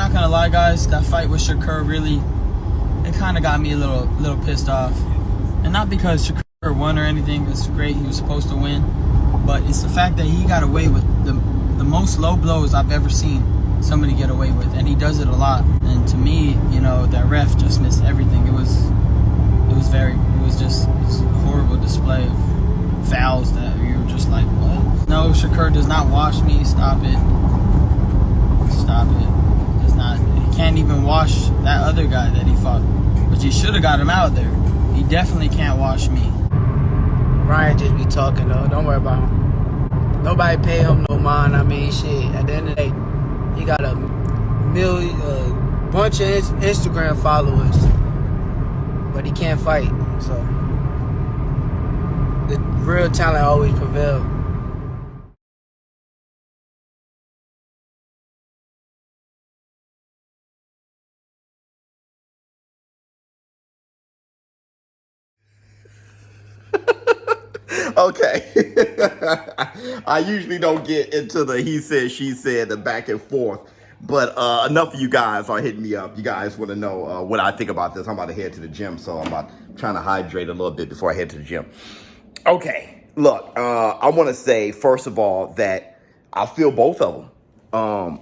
not gonna lie, guys, that fight with Shakur really, it kind of got me a little pissed off. And not because Shakur won or anything. It's great, he was supposed to win. But it's the fact that he got away with the most low blows I've ever seen somebody get away with, and he does it a lot. And to me, you know, that ref just missed everything. It was just a horrible display of fouls that you were just like, what? No, Shakur does not wash me. Stop it. Stop it. Does not. He can't even wash that other guy that he fought, but you should have got him out there. He definitely can't wash me. Ryan just be talking though. Don't worry about him. Nobody pay him no mind. I mean, shit. At the end of the day, he got a bunch of Instagram followers, but he can't fight. So the real talent always prevails. Okay. I usually don't get into the he said, she said, the back and forth. But enough of you guys are hitting me up. You guys want to know what I think about this. I'm about to head to the gym, so I'm trying to hydrate a little bit before I head to the gym. Okay. Look, I want to say, first of all, that I feel both of them.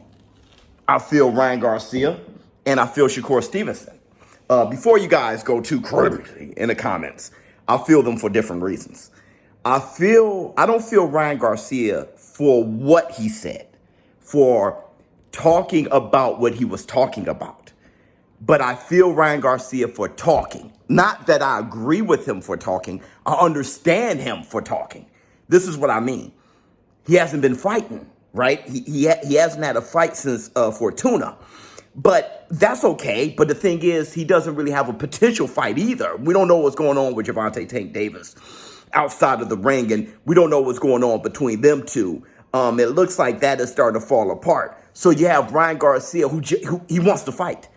I feel Ryan Garcia, and I feel Shakur Stevenson. Before you guys go too crazy in the comments, I feel them for different reasons. I don't feel Ryan Garcia for what he said, for talking about what he was talking about. But I feel Ryan Garcia for talking. Not that I agree with him for talking. I understand him for talking. This is what I mean. He hasn't been fighting, right? He hasn't had a fight since Fortuna. But that's okay. But the thing is, he doesn't really have a potential fight either. We don't know what's going on with Gervonta Tank Davis outside of the ring, and we don't know what's going on between them two. It looks like that is starting to fall apart. So you have Ryan Garcia, who he wants to fight.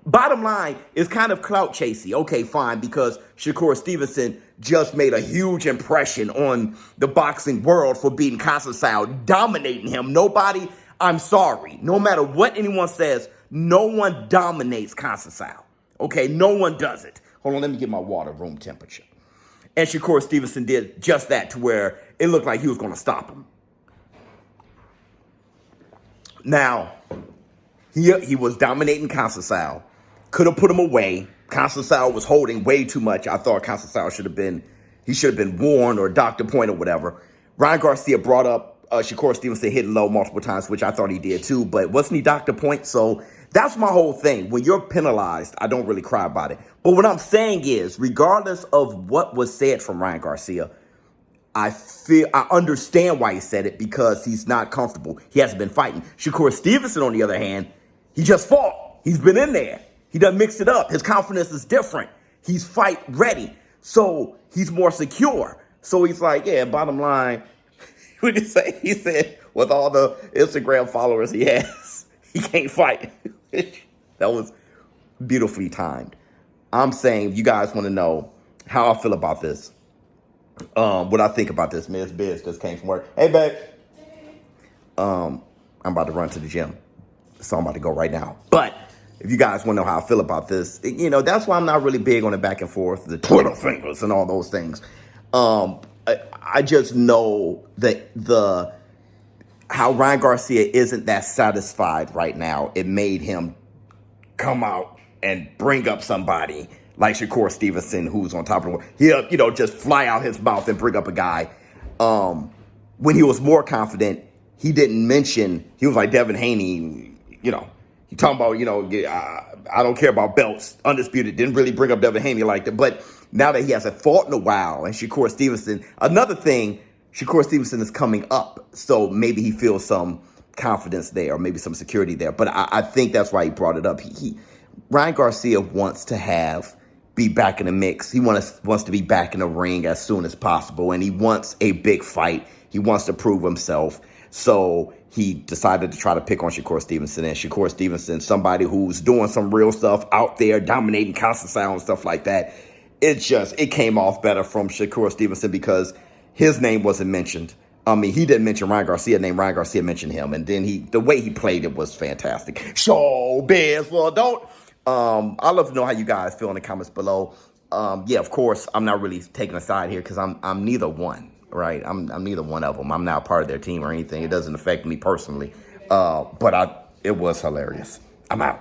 Bottom line is kind of clout chasey. Okay, fine, because Shakur Stevenson just made a huge impression on the boxing world for beating Garcia, dominating him. I'm sorry, no matter what anyone says, no one dominates Garcia. Okay, no one does it. Hold on, let me get my water room temperature. And Shakur Stevenson did just that, to where it looked like he was going to stop him. Now, he was dominating Garcia. Could have put him away. Garcia was holding way too much. I thought Garcia should have been warned or doctor point or whatever. Ryan Garcia brought up Shakur Stevenson hitting low multiple times, which I thought he did too, but wasn't he doctor point? So that's my whole thing. When you're penalized, I don't really cry about it. But what I'm saying is, regardless of what was said from Ryan Garcia, I understand why he said it, because he's not comfortable. He hasn't been fighting. Shakur Stevenson, on the other hand, he just fought. He's been in there. He done mixed it up. His confidence is different. He's fight ready. So he's more secure. So he's like, yeah, bottom line, what did he say? He said, with all the Instagram followers he has, he can't fight. That was beautifully timed. I'm saying, you guys want to know how I feel about this. What I think about this. Miss Biz just came from work. Hey, babe. I'm about to run to the gym, so I'm about to go right now. But if you guys want to know how I feel about this, you know, that's why I'm not really big on the back and forth, the Twitter fingers and all those things. I just know that how Ryan Garcia isn't that satisfied right now. It made him come out and bring up somebody like Shakur Stevenson, who's on top of the world. He'll, you know, just fly out his mouth and bring up a guy. When he was more confident, he didn't mention, he was like Devin Haney, you know, he talking about, you know, I don't care about belts, undisputed, didn't really bring up Devin Haney like that. But now that he hasn't fought in a while, and Shakur Stevenson, another thing, Shakur Stevenson is coming up, so maybe he feels some confidence there, or maybe some security there. But I think that's why he brought it up. Ryan Garcia wants to be back in the mix. He wants to be back in the ring as soon as possible, and he wants a big fight. He wants to prove himself. So he decided to try to pick on Shakur Stevenson. And Shakur Stevenson, somebody who's doing some real stuff out there, dominating Garcia and stuff like that. It came off better from Shakur Stevenson because his name wasn't mentioned. I mean, he didn't mention Ryan Garcia. Ryan Garcia mentioned him, and then the way he played it was fantastic. Showbiz. Well, don't. I'd love to know how you guys feel in the comments below. Yeah, of course, I'm not really taking a side here because I'm neither one, right? I'm neither one of them. I'm not part of their team or anything. It doesn't affect me personally. But it was hilarious. I'm out.